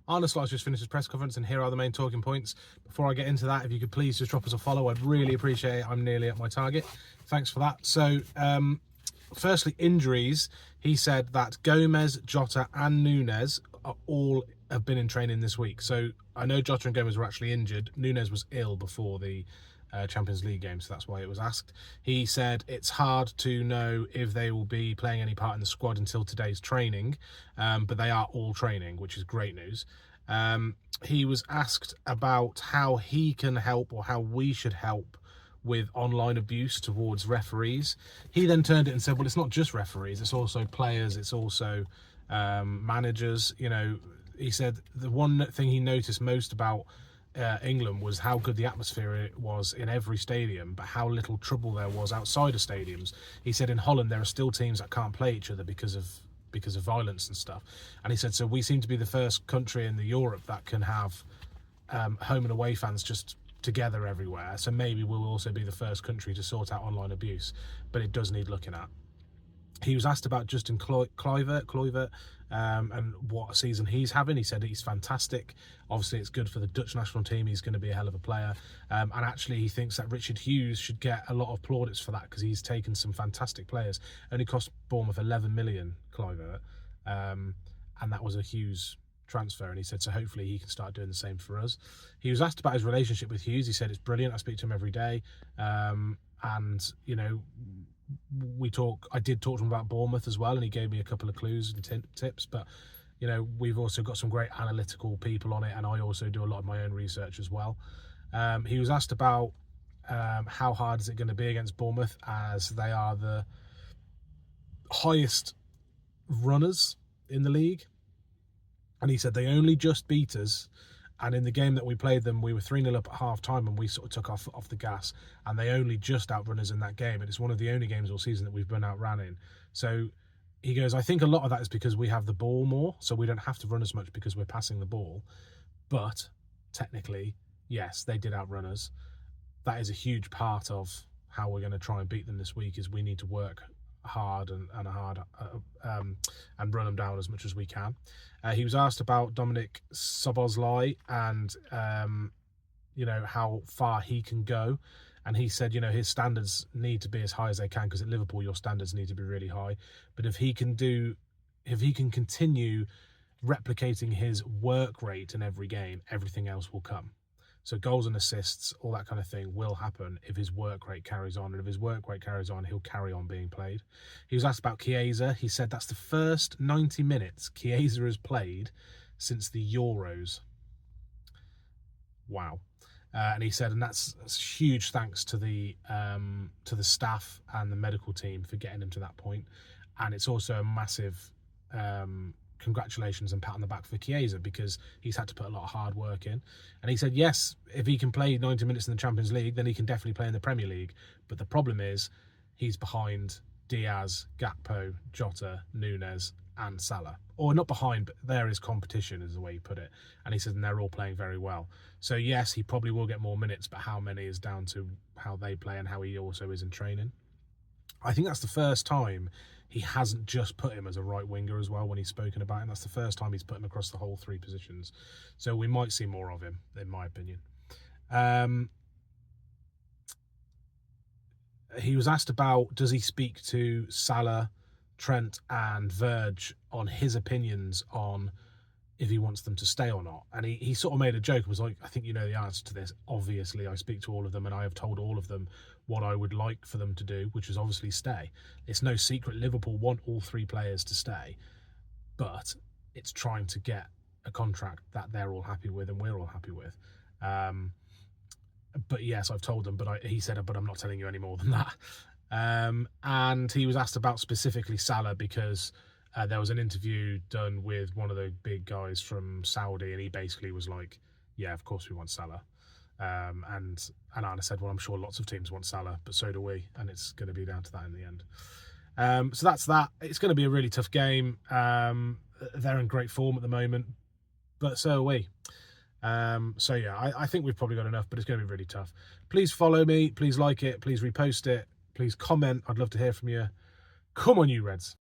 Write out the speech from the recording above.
Arne Slot has just finished his press conference, and here are the main talking points. Before I get into that, if you could please just drop us a follow, I'd really appreciate it. I'm nearly at my target. Thanks for that. So, firstly, injuries. He said that Gomez, Jota and Nunes all have been in training this week. So I know Jota and Gomez were actually injured. Nunes was ill before the Champions League game, so that's why it was asked. He said it's hard to know if they will be playing any part in the squad until today's training, but they are all training, which is great news. He was asked about how he can help, or how we should help with online abuse towards referees. He then turned it and said, well, it's not just referees, it's also players, it's also managers. You know, he said the one thing he noticed most about England was how good the atmosphere was in every stadium, but how little trouble there was outside of stadiums. He said in Holland there are still teams that can't play each other because of violence and stuff. And he said, so we seem to be the first country in Europe that can have home and away fans just together everywhere. So maybe we'll also be the first country to sort out online abuse, but it does need looking at. He was asked about Justin Kluivert and what season he's having. He said he's fantastic. Obviously, it's good for the Dutch national team. He's going to be a hell of a player. And actually, he thinks that Richard Hughes should get a lot of plaudits for that, because he's taken some fantastic players. Only cost Bournemouth 11 million, Kluivert. And that was a Hughes transfer. And he said, so hopefully he can start doing the same for us. He was asked about his relationship with Hughes. He said, it's brilliant. I speak to him every day. And, you know, I did talk to him about Bournemouth as well, and he gave me a couple of clues and tips. But you know, we've also got some great analytical people on it, and I also do a lot of my own research as well. He was asked about how hard is it going to be against Bournemouth, as they are the highest runners in the league, and he said they only just beat us. And in the game that we played them, we were 3-0 up at half-time, and we sort of took off the gas. And they only just outrun us in that game. And it's one of the only games all season that we've been outran in. So he goes, I think a lot of that is because we have the ball more, so we don't have to run as much because we're passing the ball. But technically, yes, they did outrun us. That is a huge part of how we're going to try and beat them this week, is we need to work hard and run them down as much as we can. He was asked about Dominic Szoboszlai and you know, how far he can go, and he said, you know, his standards need to be as high as they can, because at Liverpool your standards need to be really high. But if he can continue replicating his work rate in every game, everything else will come. So goals and assists, all that kind of thing will happen if his work rate carries on. And if his work rate carries on, he'll carry on being played. He was asked about Chiesa. He said that's the first 90 minutes Chiesa has played since the Euros. Wow. And he said, and that's huge thanks to the staff and the medical team for getting him to that point. And it's also a massive congratulations and pat on the back for Chiesa, because he's had to put a lot of hard work in. And he said, yes, if he can play 90 minutes in the Champions League, then he can definitely play in the Premier League. But the problem is he's behind Diaz, Gakpo, Jota, Nunes and Salah. Or not behind, but there is competition, is the way he put it. And he said, and they're all playing very well. So yes, he probably will get more minutes, but how many is down to how they play and how he also is in training. I think that's the first time he hasn't just put him as a right winger as well when he's spoken about him. That's the first time he's put him across the whole three positions. So we might see more of him, in my opinion. He was asked about, does he speak to Salah, Trent and Verge on his opinions on if he wants them to stay or not. And he sort of made a joke and was like, I think you know the answer to this. Obviously, I speak to all of them and I have told all of them what I would like for them to do, which is obviously stay. It's no secret Liverpool want all three players to stay, but it's trying to get a contract that they're all happy with and we're all happy with. But yes, I've told them, but he said, but I'm not telling you any more than that. And he was asked about specifically Salah, because there was an interview done with one of the big guys from Saudi, and he basically was like, yeah, of course we want Salah. And Arne said, well, I'm sure lots of teams want Salah, but so do we, and it's going to be down to that in the end. So that's that. It's going to be a really tough game. They're in great form at the moment, but so are we. So yeah, I think we've probably got enough, but it's going to be really tough. Please follow me, please like it, please repost it, please comment. I'd love to hear from you. Come on, you Reds.